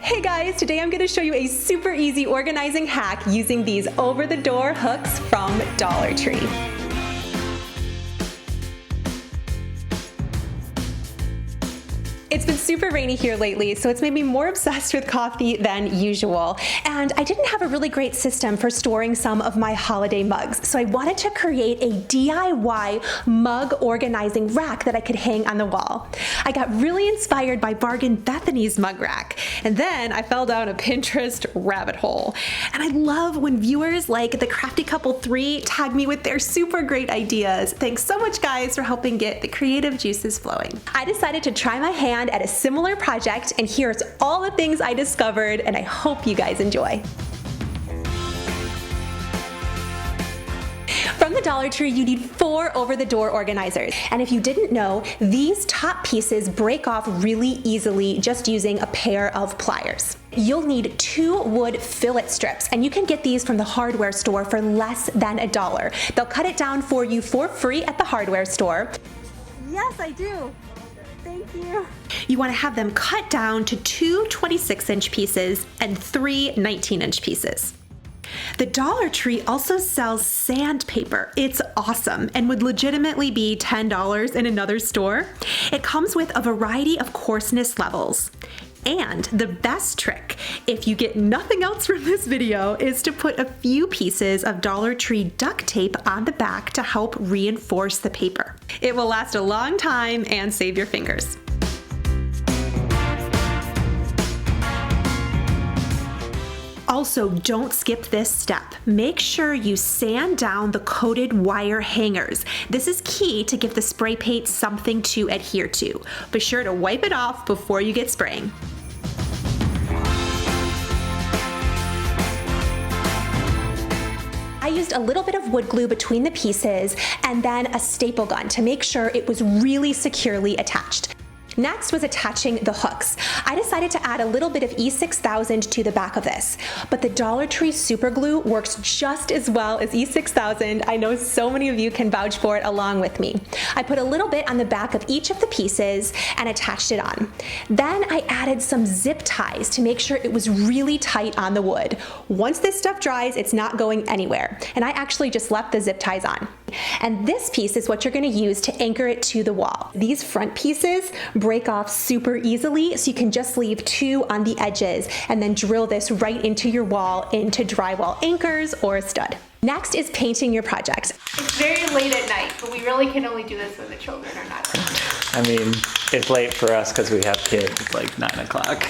Hey guys, today I'm going to show you a super easy organizing hack using these over-the-door hooks from Dollar Tree. It's been super rainy here lately, so it's made me more obsessed with coffee than usual. And I didn't have a really great system for storing some of my holiday mugs, so I wanted to create a DIY mug organizing rack that I could hang on the wall. I got really inspired by Bargain Bethany's mug rack, and then I fell down a Pinterest rabbit hole. And I love when viewers like the Crafty Couple 3 tag me with their super great ideas. Thanks so much, guys, for helping get the creative juices flowing. I decided to try my hand at a similar project, and here's all the things I discovered, and I hope you guys enjoy. From the Dollar Tree, you need 4 over-the-door organizers. And if you didn't know, these top pieces break off really easily just using a pair of pliers. You'll need 2 wood fillet strips, and you can get these from the hardware store for less than $1. They'll cut it down for you for free at the hardware store. Yes, I do. Thank you. You want to have them cut down to 2 26-inch pieces and 3 19-inch pieces. The Dollar Tree also sells sandpaper. It's awesome and would legitimately be $10 in another store. It comes with a variety of coarseness levels. And the best trick, if you get nothing else from this video, is to put a few pieces of Dollar Tree duct tape on the back to help reinforce the paper. It will last a long time and save your fingers. Also, don't skip this step. Make sure you sand down the coated wire hangers. This is key to give the spray paint something to adhere to. Be sure to wipe it off before you get spraying. I used a little bit of wood glue between the pieces and then a staple gun to make sure it was really securely attached. Next was attaching the hooks. I decided to add a little bit of E6000 to the back of this, but the Dollar Tree super glue works just as well as E6000. I know so many of you can vouch for it along with me. I put a little bit on the back of each of the pieces and attached it on. Then I added some zip ties to make sure it was really tight on the wood. Once this stuff dries, it's not going anywhere, and I actually just left the zip ties on. And this piece is what you're going to use to anchor it to the wall. These front pieces break off super easily, so you can just leave 2 on the edges and then drill this right into your wall into drywall anchors or a stud. Next is painting your project. It's very late at night, but we really can only do this when the children are not around. I mean, it's late for us because we have kids. It's like 9 o'clock.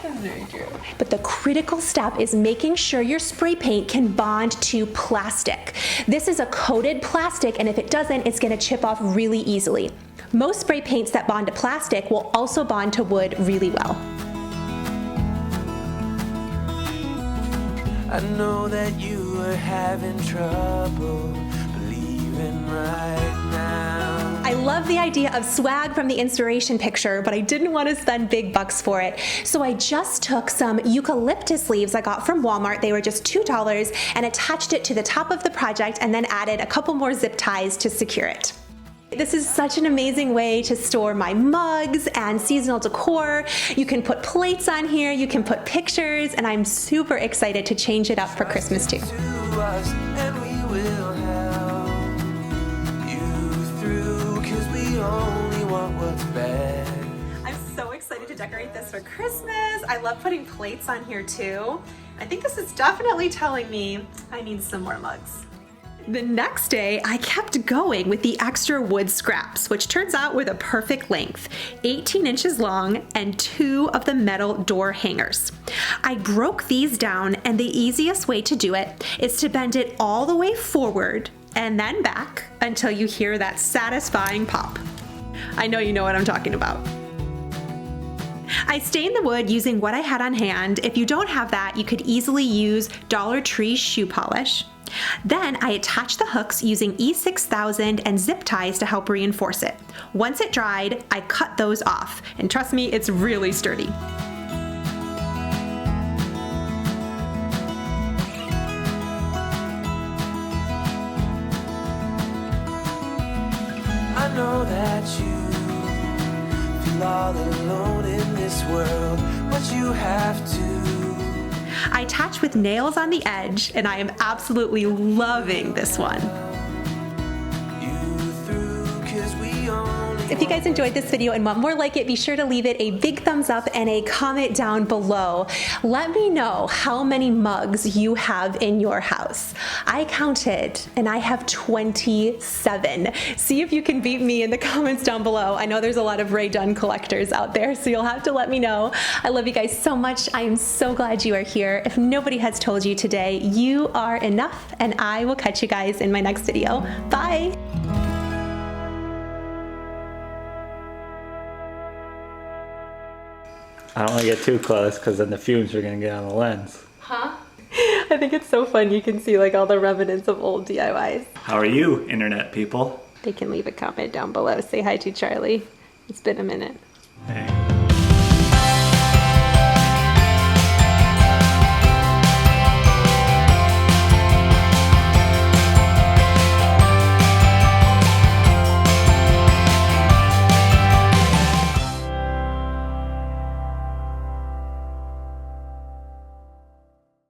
That's very true. But the critical step is making sure your spray paint can bond to plastic. This is a coated plastic, and if it doesn't, it's going to chip off really easily. Most spray paints that bond to plastic will also bond to wood really well. I know that you are having trouble believing right now. I love the idea of swag from the inspiration picture, but I didn't want to spend big bucks for it. So I just took some eucalyptus leaves I got from Walmart. They were just $2, and attached it to the top of the project and then added a couple more zip ties to secure it. This is such an amazing way to store my mugs and seasonal decor. You can put plates on here, you can put pictures, and I'm super excited to change it up for Christmas too. I'm so excited to decorate this for Christmas. I love putting plates on here too. I think this is definitely telling me I need some more mugs. The next day, I kept going with the extra wood scraps, which turns out were the perfect length, 18 inches long and 2 of the metal door hangers. I broke these down, and the easiest way to do it is to bend it all the way forward and then back until you hear that satisfying pop. I know you know what I'm talking about. I stained the wood using what I had on hand. If you don't have that, you could easily use Dollar Tree shoe polish. Then I attached the hooks using E6000 and zip ties to help reinforce it. Once it dried, I cut those off, and trust me, it's really sturdy. I know that you feel all alone in this world. you have to. I attach with nails on the edge, and I am absolutely loving this one. If you guys enjoyed this video and want more like it, be sure to leave it a big thumbs up and a comment down below. Let me know how many mugs you have in your house. I counted and I have 27. See if you can beat me in the comments down below. I know there's a lot of Ray Dunn collectors out there, so you'll have to let me know. I love you guys so much. I am so glad you are here. If nobody has told you today, you are enough, and I will catch you guys in my next video. Bye. I don't want to get too close because then the fumes are going to get on the lens. Huh? I think it's so fun. You can see like all the remnants of old DIYs. How are you, internet people? They can leave a comment down below. Say hi to Charlie. It's been a minute.